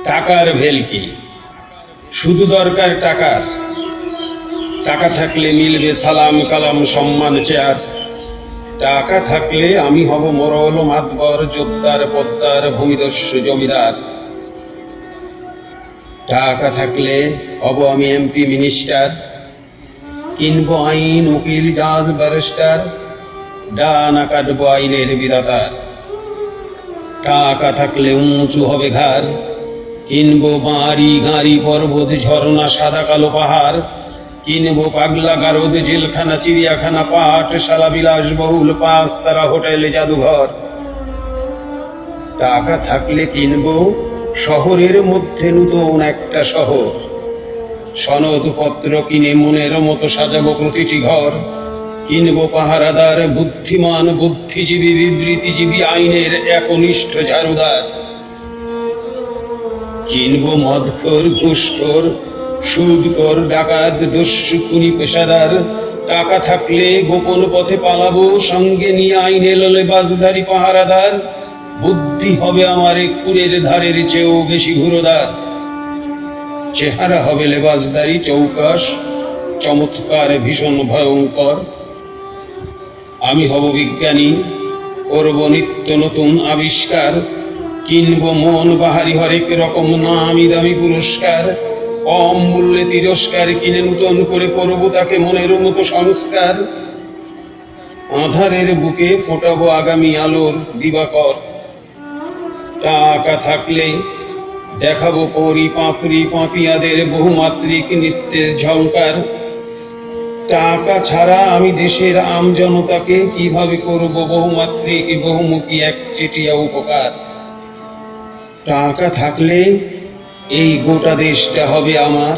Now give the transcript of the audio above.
টাকার ভেলকি, শুধু দরকার টাকার। টাকা থাকলে মিলবে সালাম কালাম সম্মান চেয়ার। টাকা থাকলে আমি হব মোরল মাতবর জোদ্দার পদ্মার ভূমিদস্যু জমিদার। টাকা থাকলে হব আমি এমপি মিনিস্টার, কিনবো আইন উকিল জাজ ব্যারিস্টার, ডানা কাটবো আইনের বিধাতার। টাকা থাকলে উঁচু হবে ঘর, কিনবো বাড়ি গাড়ি পর্বত ঝর্ণা সাদা কালো পাহাড়, কিনবো পাগলা গারদ জেলখানা চিড়িয়াখানা পাঠশালা বিলাসবহুল পাঁচতারা হোটেল জাদুঘর। টাকা থাকলে কিনবো শহরের মধ্যে নতুন একটা শহর, সনদপত্র কিনে মনের মতো সাজাবো প্রতিটি ঘর। কিনবো পাহারাদার বুদ্ধিমান বুদ্ধিজীবী বিবৃতিজীবী আইনের একনিষ্ঠ ঝাড়ুদার। কিনবো মদখোর ঘুষখোর সুদখোর ডাকাত দস্যু খুনি পেশাদার। টাকা থাকলে গোপন পথে পালাবো, সঙ্গে নিয়ে আইনে লেবাসধারী পাহারাদার। বুদ্ধি হবে আমার কুড়ের ধারের চেয়েও বেশি ঘুরোদার। চেহারা হবে লেবাসধারী চৌকাশ চমৎকার ভীষণ ভয়ঙ্কর। আমি হব বিজ্ঞানী, করব নিত্য নতুন আবিষ্কার। কিনবো মন বাহারি হরেক রকম নামি দামি পুরস্কার। কম মূল্যে তিরস্কার কিনে নতুন করে করব তাকে মনের মতো সংস্কার। আঁধারের বুকে ফোটাবো আগামী আলোর দিবাকর। টাকা থাকলে দেখাবো পরি পাপড়ি পাপিয়াদের বহুমাত্রিক নৃত্যের ঝংকার। টাকা ছাড়া আমি দেশের আম জনতাকে কিভাবে করব বহুমাত্রিক বহুমুখী একচেটিয়া উপকার। টাকা থাকলে এই গোটা দেশটা হবে আমার।